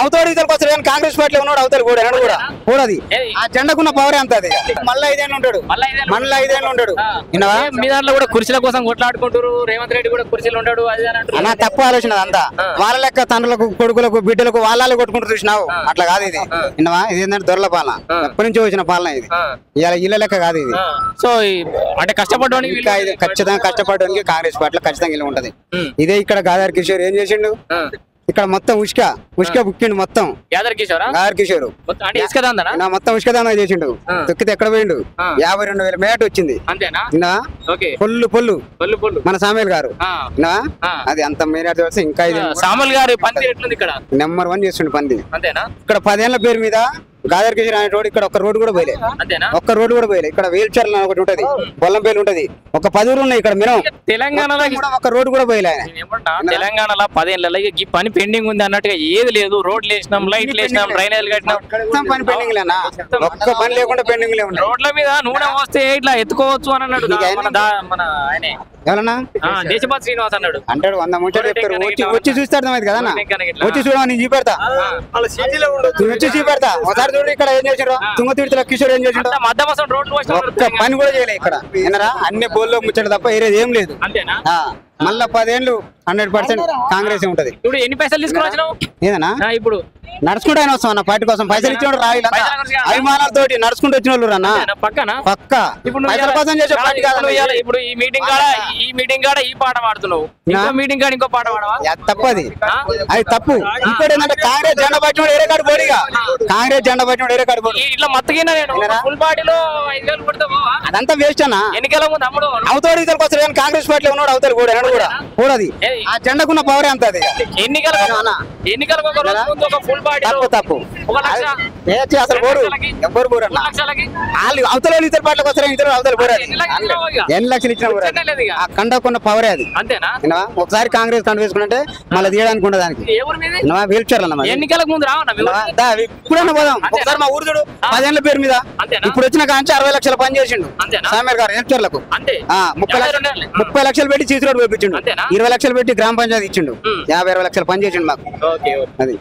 అవతల ఇతరులకు వస్తారు కానీ కాంగ్రెస్ పార్టీలో ఉన్నాడు అవతల కూడా కూడది ఆ జెండాకున్న పవర్ ఎంత అది మళ్ళీ 5 ఏళ్ళు ఉంటాడు మళ్ళీ 5 ఏళ్ళు ఉంటాడు మీ దాంట్లో కూడా కుర్చీల కోసం కొట్లాడుకుంటారు రేవంత్ రెడ్డి కూడా కుర్చీలు ఉంటాడు అది అన్న తప్పు ఆలోచన అంతా వాళ్ళ లెక్క తండ్రులకు కొడుకులకు బిడ్డలకు వాళ్ళే కొట్టుకుంటూ చూసినావు అట్లా కాదు ఇది విన్నావా ఇది ఏంటంటే దొరల పాలన ఎప్పటి నుంచి వచ్చిన పాలన ఇది ఇలా ఇళ్ళ లెక్క కాదు ఇది సో అంటే కష్టపడడానికి ఖచ్చితంగా కష్టపడడానికి కాంగ్రెస్ పార్టీలో ఖచ్చితంగా ఇల్లు ఉంటది ఇదే ఇక్కడ గాదార్ కిషోర్ ఏం చేసిండు ఇక్కడ మొత్తం ఉష్క బుక్కిండు మొత్తం గాదార్ కిషోర్ మొత్తం ఉష్కదానం చేసిండు తొక్కితే ఎక్కడ పోయిండు 52,000 మేట వచ్చింది పొల్లు మన సామేల్ గారు అది అంత మేరేట్ ఇంకా సామల్ గారు నెంబర్ 1 చేస్తుండు పంది ఇక్కడ 10 ఏళ్ల పేరు మీద గాదార్ కిషోర్ అనే రోడ్ ఇక్కడ ఒక్క రోడ్డు కూడా పోయలే ఇక్కడ వీల్ చైర్ ఒకటి ఉంటది బొల్లంపేలు ఉంటది ఒక 10 ఊరు ఉన్నాయి ఇక్కడ మినిమం తెలంగాణలో ఒక రోడ్డు కూడా పోయలే తెలంగాణలో 10 ఏళ్ళ ఈ పని పెండింగ్ ఉంది అన్నట్టుగా ఏది లేదు రోడ్లు వేసినాం లైట్లు వేసినాం డ్రైనేజ్ కట్టినాం పని పెండింగ్ లేనా ఒక్క పని లేకుండా పెండింగ్ లే రోడ్ల మీద నూనె వస్తే ఇట్లా ఎత్తుకోవచ్చు అని అన్నాడు మన ఆయనే ఎవరన్నా దేశపాత్ శ్రీనివాస్ అన్నాడు అంటాడు 100 ముచ్చట్లు చెప్తారు వచ్చి చూస్తే అర్థమైంది కదా వచ్చి చూడమని నేను చూపెడతా వచ్చి చూపెడతా ఒకసారి చూడు ఇక్కడ ఏం చేసారు తుంగతీర్థుల కిషోర్ ఏం చేసాడు ఒక్క పని కూడా చేయలేదు ఇక్కడ ఏనరా అన్ని బోల్లో ముచ్చట తప్ప ఏరేది ఏం లేదు మళ్ళా 10 ఏళ్ళు 100% కాంగ్రెస్ ఉంటది ఇప్పుడు ఎన్ని పైసలు తీసుకుని ఏదన్నా ఇప్పుడు నడుచుకుంటూ ఆయన వస్తాం అన్న పార్టీ కోసం పైసలు ఇచ్చిన రాయి అభిమానాలతో నడుచుకుంటూ వచ్చిన వాళ్ళు అన్న పక్క పైసల కోసం చేసే పార్టీ కాదు ఇప్పుడు ఈ మీటింగ్ కాడ ఈ పాట పాడుతున్నావు మీటింగ్ కాడ ఇంకో పాట పాడవా తప్పది అది తప్పు ఇంకోటి ఏంటంటే కాంగ్రెస్ జెండా పట్టిన వేరే కాడు పోడిగా కాంగ్రెస్ జెండా పట్టిన వేరే కాడు పోడి ఇట్లా మత్తగిన ఫుల్ పార్టీలో 5 వేలు కొడితే అదంతా వేస్ట్ అన్న ఎన్నికల ముందు అమ్ముడు అవతల ఇతరులకు వస్తారు కానీ కాంగ్రెస్ పార్టీలో ఉన్నాడు అవతల కూడది ఆ జెండాకున్న పవర్ ఎంత అది ఎన్నికలకు ఒక రోజు ముందు ఒక ఫుల్ పార్టీ తప్పు అసలు పోరు ఎవ్వరు పోరు అన్న వాళ్ళు అవతల ఇతర పార్టీలకు వస్తారు ఇతరులు అవతల పోరు ఎన్ని లక్షలు ఇచ్చిన ఆ కండకున్న పవరే అది ఒకసారి కాంగ్రెస్ కండ వేసుకుంటే మళ్ళీ తీయడానికి ఉండదు దానికి వీల్ చైర్ అన్న ఎన్నికలకు ముందు ఇప్పుడన్నా పోదాం ఒకసారి మా ఊరు చూడు 10 ఏళ్ల పేరు మీద ఇప్పుడు వచ్చిన కాంచి 60 లక్షల పని చేసిండు సామేల్ గారు వీల్ చైర్లకు 30 లక్షలు పెట్టి చీసి రోడ్ వేయించిండు 20 లక్షలు పెట్టి గ్రామ పంచాయతీ ఇచ్చిండు 50-60 లక్షలు పని చేసిండు మాకు అది